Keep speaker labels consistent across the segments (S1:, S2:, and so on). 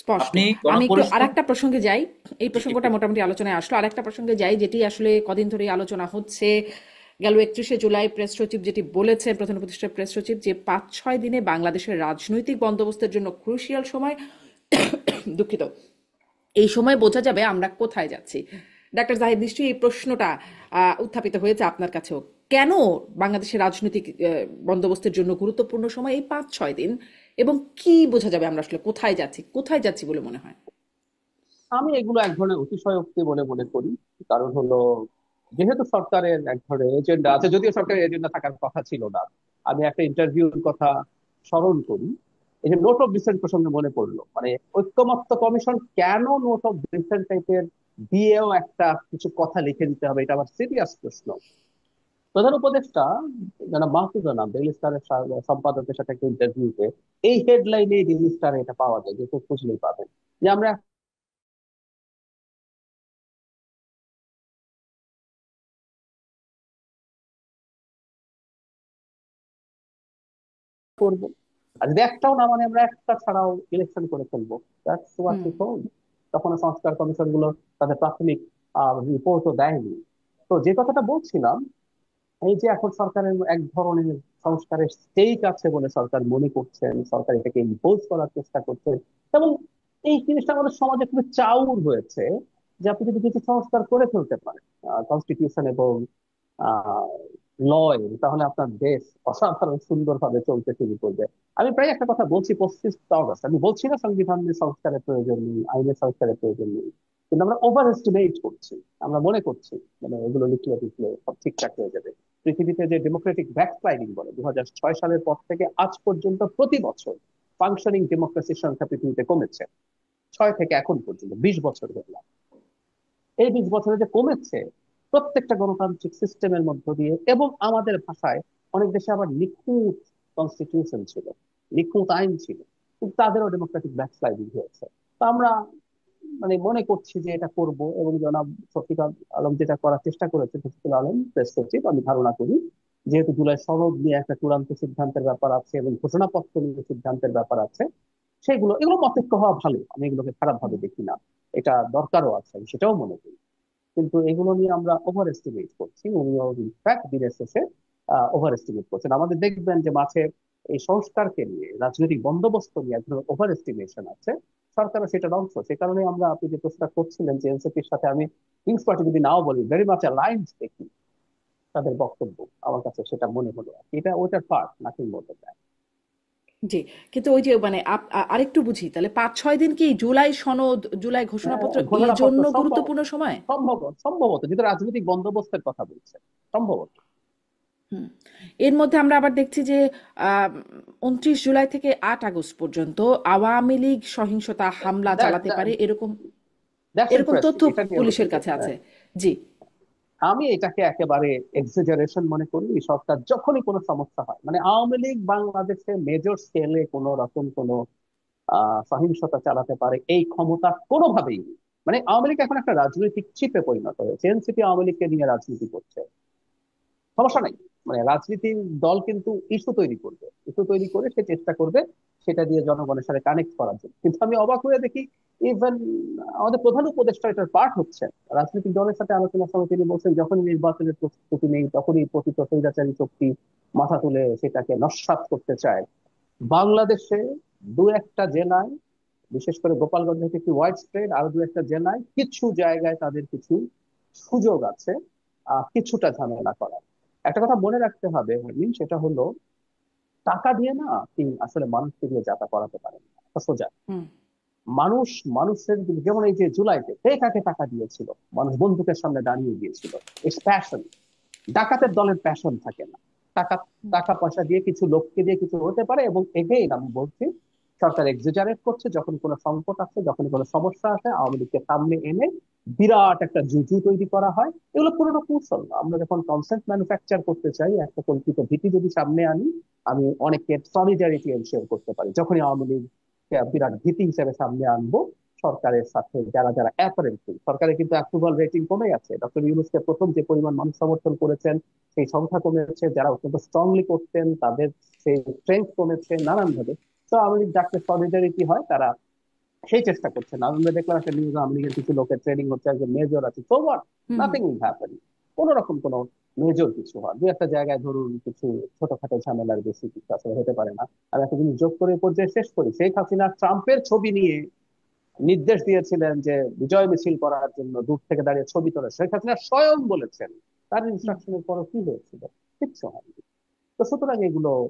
S1: স্পষ্ট।
S2: আপনি
S1: আমি একটু
S2: গণপরিষদ।
S1: আরেকটা প্রসঙ্গে যাই। এই
S2: জি, জি,
S1: প্রসঙ্গটা
S2: please।
S1: মোটামুটি আলোচনায় আসলো। আরেকটা প্রসঙ্গে যাই, যেটি আসলে কদিন ধরেই আলোচনা হচ্ছে। গেল 31শে জুলাই প্রেস সচিব যেটি বলেছেন, প্রধান উপদেষ্টা প্রেস সচিব, যে 5-6 দিনে বাংলাদেশের রাজনৈতিক বন্দোবস্তের জন্য ক্রুশিয়াল সময়। দুঃখিত। এই সময় বোঝা যাবে আমরা কোথায় যাচ্ছি। ডাক্তার জাহিদ, নিশ্চয়ই এই প্রশ্নটা উত্থাপিত হয়েছে আপনার কাছেও। কেন বাংলাদেশের রাজনৈতিক বন্দোবস্তের জন্য গুরুত্বপূর্ণ সময় এই 5-6 দিন, এবং কি বোঝা যাবে আমরা আসলে কোথায় যাচ্ছি, কোথায় যাচ্ছি বলে মনে হয়?
S3: আমি এগুলো এক ধরনের অতিশয়োক্তি বলে মনে করি। কারণ হলো, যেহেতু সরকারের এক ধরনের এজেন্ডা আছে, যদিও সরকারের এজেন্ডা থাকার কথা ছিল না। আমি একটা ইন্টারভিউর কথা স্মরণ করি। এই যে নোট অফ ডিসেন্ট প্রসঙ্গে মনে পড়লো, মানে ঐক্যমত্য কমিশন কেন নোট অফ ডিসেন্ট টাইপের দিয়েও একটা কিছু কথা লিখে দিতে হবে, এটা আবার সিরিয়াস প্রশ্ন। প্রধান উপদেষ্টা যারা মাহফুজা, ডেইলি স্টারের সম্পাদকের সাথে একটা ইন্টারভিউতে এই হেডলাইনে ডেইলি স্টারে এটা পাওয়া যায়, যে খুঁজলেই পাবেন, যে আমরা করবো, আর যদি একটাও না মানে আমরা একটা ছাড়াও ইলেকশন করে ফেলবো। That's what
S1: hmm.
S3: He told. তখন সংস্কার কমিশন গুলো তাদের প্রাথমিক রিপোর্টও দেয়নি। তো যে কথাটা বলছিলাম, এই যে এখন সরকারের এক ধরনের সংস্কারের স্টেক আছে বলে সরকার মনে করছেন, সরকার এটাকে ইম্পোজ করার চেষ্টা করছেন। এবং এই জিনিসটা আমাদের সমাজে খুবই চাউর হয়েছে, যে আপনি যদি কিছু সংস্কার করে ফেলতে পারেন কনস্টিটিউশন এবং লয়, তাহলে আপনার দেশ অসাধারণ সুন্দরভাবে চলতে শুরু করবে। আমি প্রায় একটা কথা বলছি, 25 আগস্ট আমি বলছি না সংবিধানের সংস্কারের প্রয়োজন নেই, আইনের সংস্কারের প্রয়োজন নেই, কিন্তু আমরা ওভার এস্টিমেট করছি। আমরা মনে করছি মানে এগুলো লিখলে টিখলে সব ঠিকঠাক হয়ে যাবে। পৃথিবীতে যে ডেমোক্রেটিক ব্যাকস্লাইডিং বলে, 2006 সালের পর থেকে আজ পর্যন্ত প্রতি বছর ফাংশনিং ডেমোক্রেসির সংখ্যা পৃথিবীতে কমেছে। 6 থেকে এখন পর্যন্ত 20 বছর হয়ে গেল। এই 20 বছরে যে কমেছে, প্রত্যেকটা গণতান্ত্রিক সিস্টেমের মধ্য দিয়ে, এবং আমাদের ভাষায় অনেক দেশে আবার নিখুঁত কনস্টিটিউশন ছিল, নিখুঁত আইন ছিল, কিন্তু তাদেরও ডেমোক্রেটিক ব্যাকস্লাইডিং হয়েছে। তো আমরা মানে মনে করছি যে এটা করব, এবং জনাব শফিক আলম যেটা করার চেষ্টা করেছে, শফিকুল আলম প্রেস সচিব, আমি ধারণা করি যেহেতু জুলাই সনদ নিয়ে একটা চূড়ান্ত সিদ্ধান্তের ব্যাপার আছে এবং ঘোষণাপত্র নিয়ে সিদ্ধান্তের ব্যাপার আছে, এগুলো মতৈক্য হওয়া ভালো, আমি এগুলোকে খারাপ ভাবে দেখি না। এটা দরকারও আছে, আমি সেটাও মনে করি। কিন্তু এগুলো নিয়ে আমরা ওভার এস্টিমেট করছি, উনিও ইনফ্যাক্ট দিনের শেষে ওভার এস্টিমেট করছেন। আমাদের দেখবেন যে মাঝে এই সংস্কারকে নিয়ে, রাজনৈতিক বন্দোবস্ত নিয়ে এক ধরনের ওভার এস্টিমেশন আছে। সরকারও সেটার অংশ। সে কারণে আমরা, আপনি যে প্রশ্নটা করছিলেন যে এনসিপির সাথে আমি কিংস পার্টি যদি নাও বলি, ভেরি মাচ অ্যালায়েন্স দেখি তাদের বক্তব্য, আমার কাছে সেটা মনে হলো আর কি। এটা ওটার part, nothing more than that.
S1: জি। কিন্তু ওই যে মানে আরেকটু বুঝি তাহলে, 5-6 দিন কি জুলাই সনদ, জুলাই ঘোষণাপত্র এই
S3: ঘোষণাপত্র
S1: জন্য
S3: সম্ভব,
S1: গুরুত্বপূর্ণ সময়?
S3: সম্ভবত যদি রাজনৈতিক বন্দোবস্তের কথা বলছে, সম্ভবত।
S1: হুম। এর মধ্যে আমরা আবার দেখছি যে 29 জুলাই থেকে 8 আগস্ট পর্যন্ত আওয়ামী লীগ সহিংসতা হামলা
S3: দ্যাট
S1: চালাতে পারে, এরকম
S3: দ্যাটস
S1: এরকম
S3: ইন্টারেস্টিং,
S1: তথ্য
S3: এটা নিয়ে হতে
S1: পুলিশের
S3: চাই।
S1: কাছে আছে। জি।
S3: আমি এটাকে একেবারে এক্সাজারেশন মনে করি। সরকার যখনই কোনো সমস্যা হয়, মানে আওয়ামী লীগ বাংলাদেশে মেজর স্কেলে কোনো রকম কোনো সহিংসতা চালাতে পারে এই ক্ষমতা কোনোভাবেই নেই। মানে আওয়ামী লীগ এখন একটা রাজনৈতিক চিপে পরিণত হয়েছে, এনসিপি আওয়ামী লীগকে নিয়ে রাজনীতি করছে, সমস্যা নাই। মানে রাজনীতির দল কিন্তু ইস্যু তৈরি করবে, ইস্যু তৈরি করে সে চেষ্টা করবে সেটা দিয়ে জনগণের সাথে কানেক্ট করার জন্য। কিন্তু আমি অবাক হয়ে দেখি, ইভেন আমাদের প্রধান উপদেষ্টা এটার পার্ট হচ্ছে। রাজনৈতিক দলের সাথে আলোচনার সময় তিনি বলছেন, যখনই নির্বাচনের প্রস্তুতি নেই তখনই পতিত স্বৈরাচারী শক্তি মাথা তুলে সেটাকে নস্যাৎ করতে চায়। বাংলাদেশে দু একটা জেলায়, বিশেষ করে গোপালগঞ্জ থেকে একটি ওয়াইড স্প্রেড, আরো দু একটা জেলায় কিছু জায়গায় তাদের কিছু সুযোগ আছে কিছুটা ঝামেলা করার। একটা কথা মনে রাখতে হবে হরমিন, সেটা হলো টাকা দিয়ে না তিনি আসলে মানুষকে দিয়ে যাতা করাতে পারেন না, এটা সোজা।
S1: হুম।
S3: মানুষ মানুষের যেমন এই যে জুলাইতে কে কাকে টাকা দিয়েছিল, মানুষ বন্দুকের সামনে দাঁড়িয়ে গিয়েছিল। It's passion. ডাকাতের দলের প্যাশন থাকে না। টাকা টাকা পয়সা দিয়ে কিছু লোককে দিয়ে কিছু হতে পারে। এবং এগেইন আমি বলছি, সরকার এক্সাজারেট করছে। যখন কোনো সংকট আসে, যখন কোনো সমস্যা আসে, আওয়ামী লীগকে সামনে এনে বিরাট একটা জুজু তৈরি করা হয়। এগুলো পুরোনো কৌশল। আমরা যখন কনসেন্ট ম্যানুফ্যাকচার করতে চাই, একটা কল্পিত ভীতি যদি সামনে আনি, আমি অনেকের সলিডারিটি এনশিওর করতে পারি। যখনই আওয়ামী লীগ বিরাট ভীতি হিসেবে সামনে আনবো, সরকারের সাথে যারা যারা অ্যাপারেন্টলি, সরকারের কিন্তু অ্যাপ্রুভাল রেটিং কমে গেছে, ডক্টর ইউনূসকে প্রথম যে পরিমাণ মানুষ সমর্থন করেছেন সেই সংখ্যা কমেছে, যারা অত্যন্ত স্ট্রংলি করতেন তাদের সেই স্ট্রেংথ কমেছে নানান ভাবে। তো আওয়ামী লীগ যাকে সলিডারিটি হয়, তারা সেই চেষ্টা করছে না। আমরা দেখলাম একটা নিউজ, আমেরিকার কিছু লোকের ট্রেনিং হচ্ছে, একজন মেজর আছে, so what,
S1: hmm hmm
S3: nothing will happen. কোন রকম কোনো মেজর কিছু হয় দু একটা জায়গায় ধরুন কিছু ছোটখাটো ঝামেলার, বেশি কিছু আসলে হতে পারে না। আর একটা জিনিস যোগ করে পর্যায়ে শেষ করি, শেখ হাসিনা ট্রাম্পের ছবি নিয়ে নির্দেশ দিয়েছিলেন যে বিজয় মিছিল করার জন্য দূর থেকে দাঁড়িয়ে ছবি তোলা, শেখ হাসিনা স্বয়ং বলেছেন। তার
S1: হুম।
S3: ইনস্ট্রাকশনের পরও কি হয়েছিল? কিচ্ছু হয়নি। তো সুতরাং এগুলো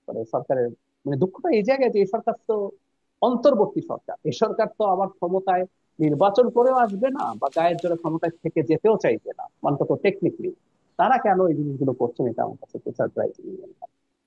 S3: মানে সরকারের, মানে দুঃখটা এই জায়গায় যে এই সরকার তো অন্তর্বর্তী সরকার, এই সরকার তো আবার ক্ষমতায় নির্বাচন করেও আসবে না, বা গায়ের জোরে ক্ষমতায় থেকে যেতেও চাইবে না, অন্তত টেকনিক্যালি। তারা কেন এই জিনিসগুলো করছেন, এটা আমার কাছে একটু সারপ্রাইজিং।